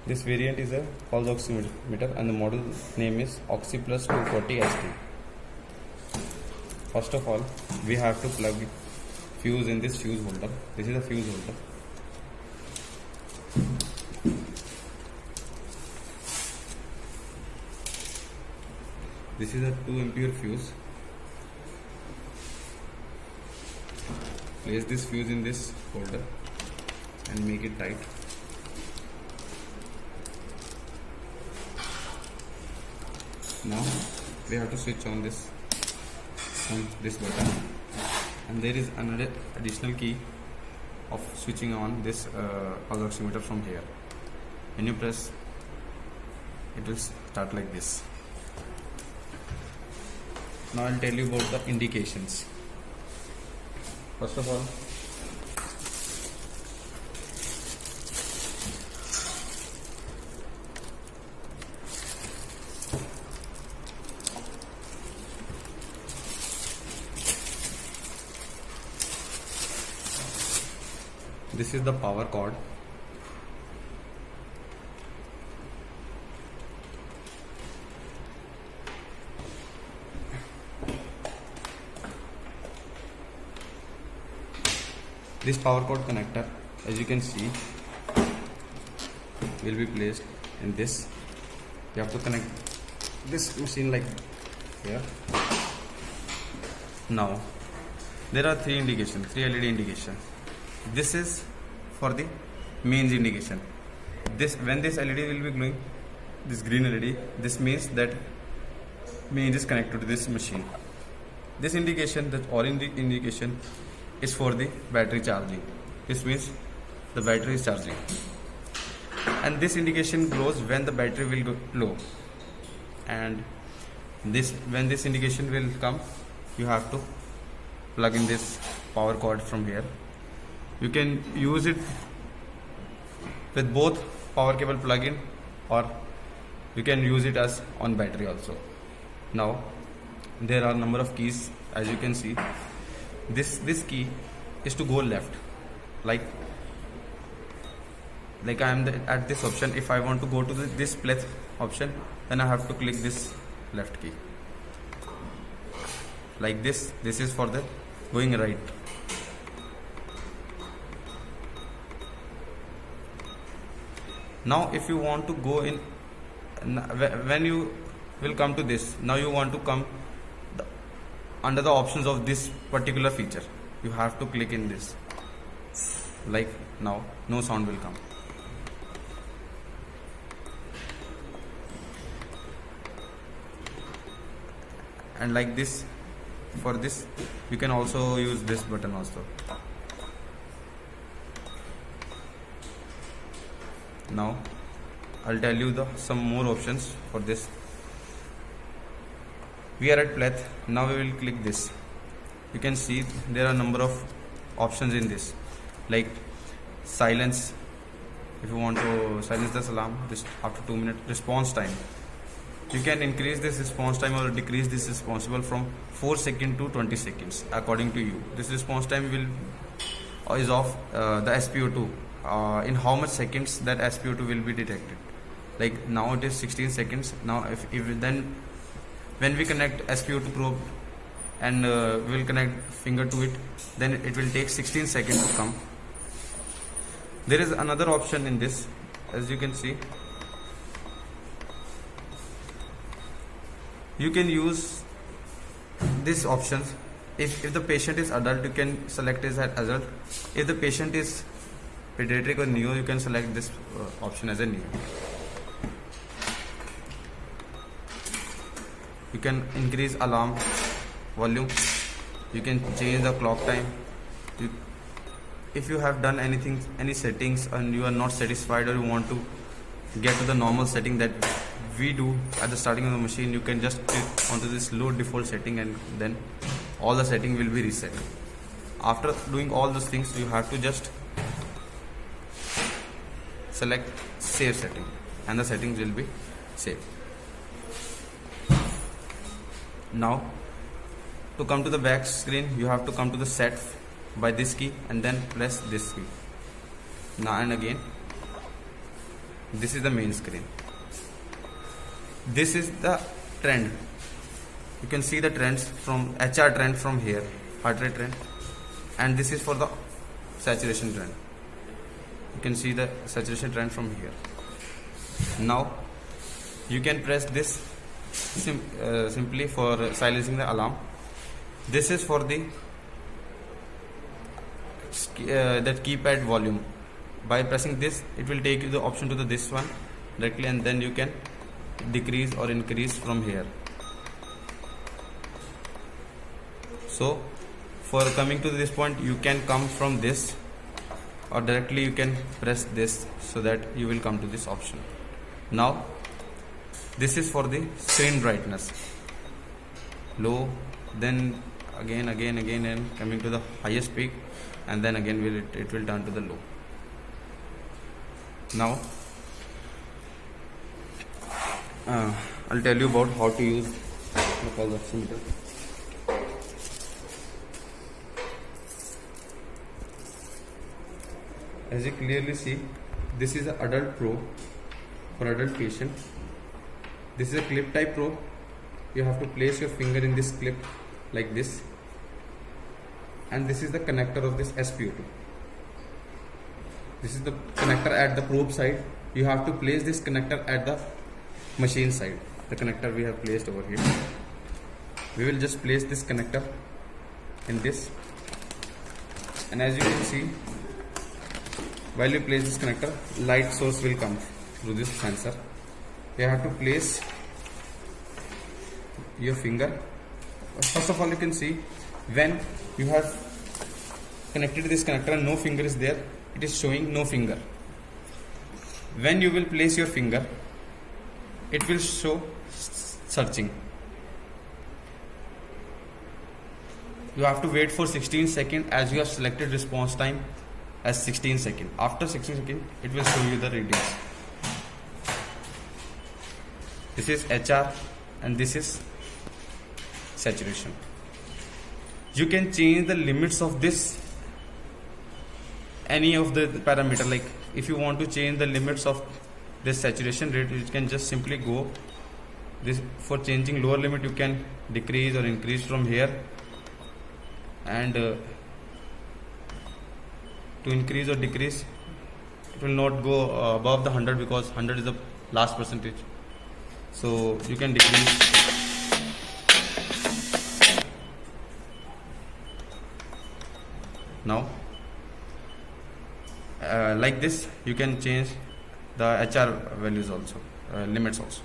This variant is a pulse oximeter and the model name is OxyPlus 240 ST. First of all, we have to plug fuse in this fuse holder. This is a fuse holder. This is a 2 ampere fuse. Place this fuse in this holder and make it tight. Now we have to switch on this button, and there is another additional key of switching on this pulse oximeter from here. When you press, it will start like this. Now I'll tell you about the indications. First of all, this is the power cord. This power cord connector, as you can see, will be placed in this. You have to connect this machine like here. Now there are three LED indications. This is for the mains indication. When this LED will be glowing, this green LED, this means that mains is connected to this machine. This indication, the orange indication, is for the battery charging. This means the battery is charging. And this indication glows when the battery will go low. And when this indication will come, you have to plug in this power cord from here. You can use it with both power cable plug-in, or you can use it as on battery also. Now there are number of keys, as you can see. This key is to go left, like I am at this option. If I want to go to this pleth option, then I have to click this left key like this. This is for the going right. Now if you want to go in, when you will come to this, now you want to come under the options of this particular feature, you have to click in this. Like now, no sound will come. And like this, for this you can also use this button also. Now I'll tell you some more options for this. We are at pleth. Now we will click this. You can see there are a number of options in this, like silence. If you want to silence this alarm after 2 minutes. Response time, you can increase this response time or decrease this response from 4 seconds to 20 seconds according to you. This response time is of the SpO2, in how much seconds that SpO2 will be detected. Like now it is 16 seconds. Now when we connect SpO2 probe and we will connect finger to it, then it will take 16 seconds to come. There is another option in this, as you can see. You can use these options. If the patient is adult, you can select as adult. If the patient is pediatric or neo, you can select this option as a neo. You can increase alarm volume. You can change the clock time. If you have done any settings and you are not satisfied, or you want to get to the normal setting that we do at the starting of the machine, you can just click onto this load default setting, and then all the setting will be reset. After doing all those things, you have to just select save setting, and the settings will be saved. Now to come to the back screen, you have to come to the set by this key and then press this key. Now and again This is the main screen. This is the trend. You can see the trends from HR trend from here, heart rate trend, and this is for the saturation trend. You can see the saturation trend from here. Now you can press this simply for silencing the alarm. This is for the that keypad volume. By pressing this, it will take you the option to the this one directly, and then you can decrease or increase from here. So for coming to this point, you can come from this, or directly you can press this, so that you will come to this option. Now this is for the screen brightness, low, then again and coming to the highest peak, and then again it will turn to the low. Now I'll tell you about how to use the pulse oximeter. As you clearly see, this is an adult probe for adult patient. This is a clip type probe. You have to place your finger in this clip like this, and this is the connector of this SpO2. This is the connector at the probe side. You have to place this connector at the machine side. The connector we have placed over here. We will just place this connector in this, and as you can see, while you place this connector, light source will come through this sensor. You have to place your finger. First of all, you can see when you have connected this connector and no finger is there, it is showing no finger. When you will place your finger, it will show searching. You have to wait for 16 seconds, as you have selected response time as 16 seconds. After 16 seconds, it will show you the readings. This is HR and this is saturation. You can change the limits of this, any of the parameter. Like if you want to change the limits of this saturation rate, you can just simply go this. For changing lower limit, you can decrease or increase from here, and to increase or decrease, it will not go above the 100, because 100 is the last percentage. So you can decrease. Now like this, you can change the HR values also, limits also.